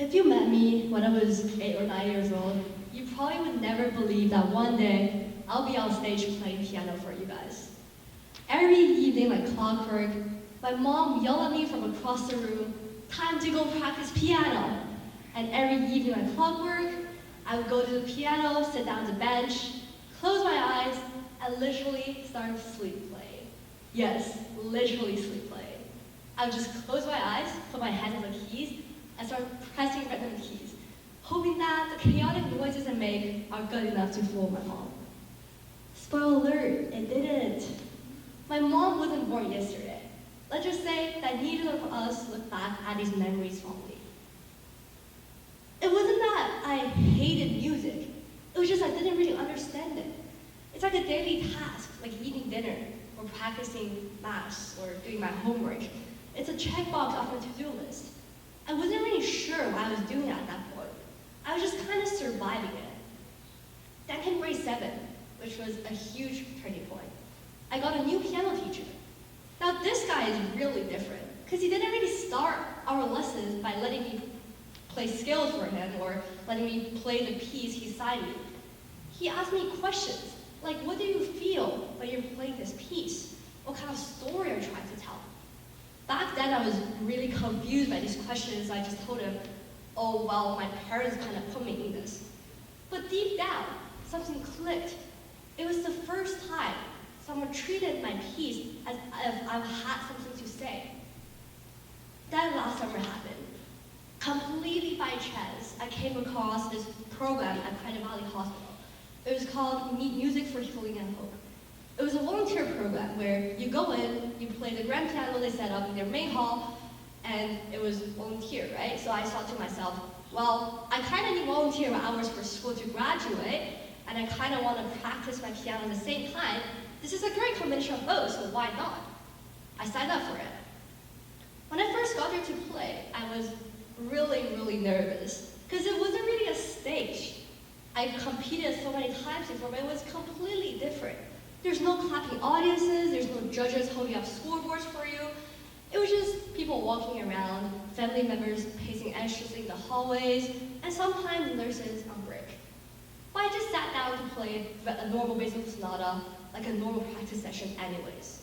If you met me when I was 8 or 9 years old, you probably would never believe that one day I'll be on stage playing piano for you guys. Every evening like clockwork, my mom would yell at me from across the room, "Time to go practice piano." And every evening like clockwork, I would go to the piano, sit down on the bench, close my eyes, and literally start sleep playing. Yes, literally sleep playing. I would just close my eyes, put my hands on the keys, and start pressing random keys, hoping that the chaotic noises I make are good enough to fool my mom. Spoiler alert, it didn't. My mom wasn't born yesterday. Let's just say that neither of us look back at these memories fondly. It wasn't that I hated music. It was just I didn't really understand it. It's like a daily task, like eating dinner, or practicing maths, or doing my homework. It's a checkbox off my to-do list. I wasn't really sure what I was doing at that point. I was just kind of surviving it. Then came grade 7, which was a huge turning point. I got a new piano teacher. Now this guy is really different, because he didn't really start our lessons by letting me play scales for him or letting me play the piece he assigned me. He asked me questions, like what do you feel when you're playing this piece? What kind of story are you trying to tell? Back then I was really confused by these questions. I just told him, oh well, my parents kind of put me in this. But deep down, something clicked. It was the first time someone treated my piece as if I had something to say. That last summer happened. Completely by chance, I came across this program at Credit Valley Hospital. It was called Meet Music for Healing and Hope. It was a volunteer program where you go in, you play the grand piano they set up in their main hall, and it was volunteer, right? So I thought to myself, well, I kind of need volunteer hours for school to graduate, and I kind of want to practice my piano at the same time. This is a great combination of both, so why not? I signed up for it. When I first got there to play, I was really nervous, because it wasn't really a stage. I competed so many times before, but it was completely different. There's no clapping audiences, there's no judges holding up scoreboards for you. It was just people walking around, family members pacing anxiously in the hallways, and sometimes nurses on break. But I just sat down to play a normal basic sonata, like a normal practice session anyways.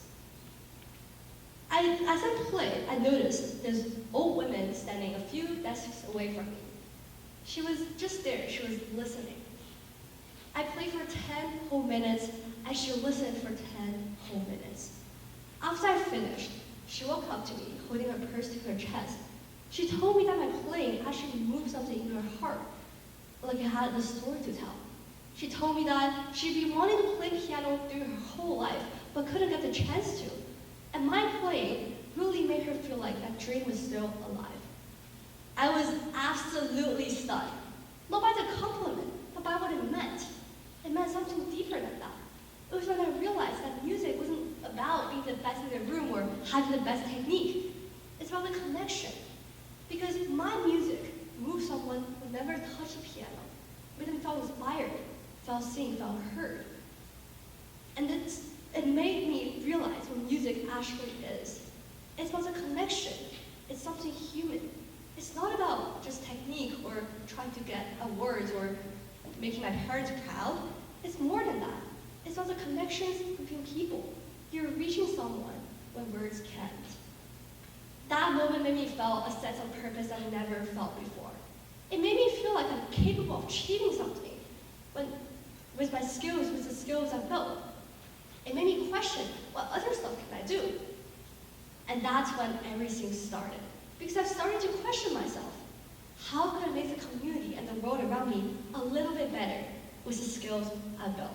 As I played, I noticed this old woman standing a few desks away from me. She was just there, she was listening. I played for 10 whole minutes, and she listened for 10 whole minutes. After I finished, she walked up to me, holding her purse to her chest. She told me that my playing actually moved something in her heart, like it had a story to tell. She told me that she'd been wanting to play piano through her whole life, but couldn't get the chance to. And my playing really made her feel like that dream was still alive. I was absolutely stunned, not by the compliment, but by what it meant. It meant something deeper than that. It was when I realized that music wasn't about being the best in the room or having the best technique. It's about the connection. Because my music moved someone who never touched a piano, made them feel inspired, felt seen, felt heard. And it made me realize what music actually is. It's about the connection. It's something human. It's not about just technique or trying to get awards or making my parents proud. It's more than that. It's about the connections between people. You're reaching someone when words can't. That moment made me feel a sense of purpose that I never felt before. It made me feel like I'm capable of achieving something with my skills, with the skills I've built. It made me question, what other stuff can I do? And that's when everything started. Because I started to question myself. How could I make the community and the world around me a little bit better with the skills I built?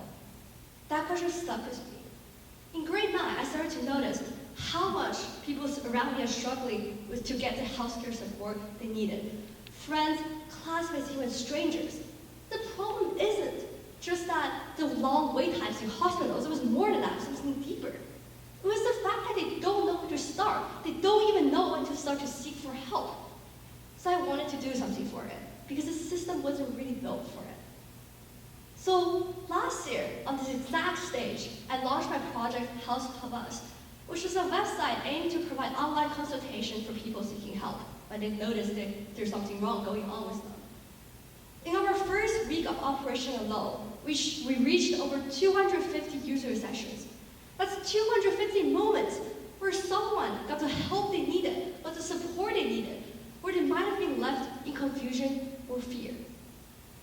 That question stuck with me. In grade 9, I started to notice how much people around me are struggling with to get the healthcare support they needed. Friends, classmates, even strangers. The problem isn't just that the long wait times in hospitals. It was more than that, something deeper. It was the fact that they don't know where to start. They don't even know when to start to seek for help. So I wanted to do something for it, because the system wasn't really built for it. So last year, on this exact stage, I launched my project, Health Help Us, which is a website aimed to provide online consultation for people seeking help. when they notice that there's something wrong going on with them. In our first week of operation alone, we reached over 250 user sessions. That's 250 moments where someone got the help they needed, got the support they needed, where they might have been left in confusion or fear.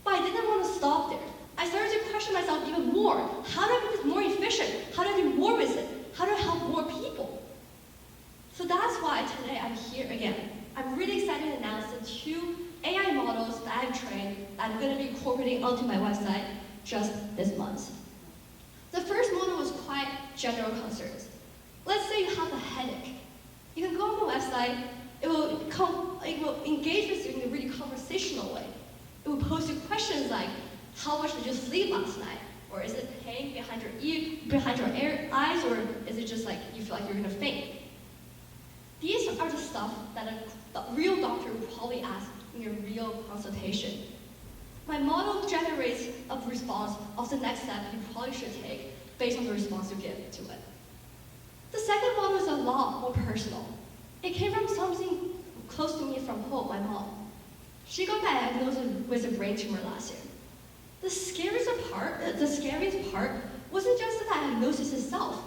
But I didn't want to stop there. I started to question myself even more. How do I make this more efficient? How do I do more with it? How do I help more people? So that's why today I'm here again. I'm really excited to announce the 2 AI models that I've trained that I'm going to be incorporating onto my website just this month. The first model was quite general concerns. Let's say you have a headache. You can go on the website. It will engage with you in a really conversational way. It will pose you questions like, how much did you sleep last night? Or is it pain behind your eyes, or is it just like you feel like you're gonna faint? These are the stuff that a real doctor would probably ask in your real consultation. My model generates a response of the next step you probably should take based on the response you give to it. The second model is a lot more personal. It came from something close to me from home, my mom. She got diagnosed with a brain tumor last year. The scariest part wasn't just the diagnosis itself.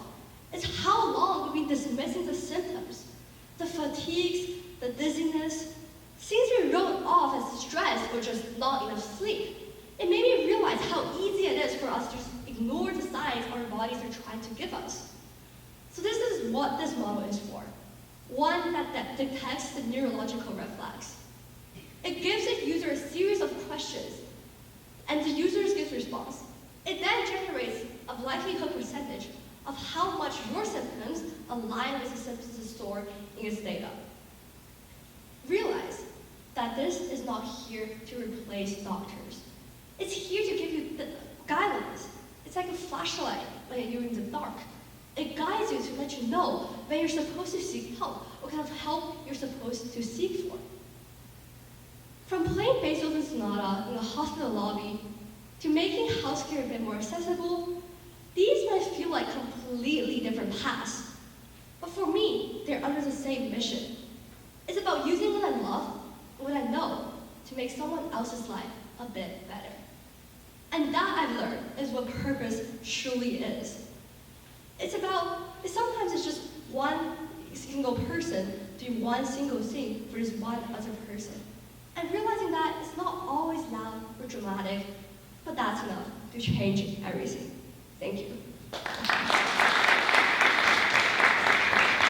It's how long we've been dismissing the symptoms. The fatigues, the dizziness, things we wrote off as stress or just not enough sleep. It made me realize how easy it is for us to just ignore the signs our bodies are trying to give us. So this is what this model is for. One that detects the neurological red flags. It gives the user a series of questions, and the user gives response. It then generates a likelihood percentage of how much your symptoms align with the symptoms stored in its data. Realize that this is not here to replace doctors. It's here to give you the guidelines. It's like a flashlight when you're in the dark. It guides you to let you know when you're supposed to seek help, what kind of help you're supposed to seek for. From playing Beethoven's sonata in a hospital lobby to making healthcare a bit more accessible, these might feel like completely different paths. But for me, they're under the same mission. It's about using what I love, what I know, to make someone else's life a bit better. And that I've learned is what purpose truly is. Sometimes it's just one single person doing one single thing for this one other person. And realizing that it's not always loud or dramatic, but that's enough to change everything. Thank you.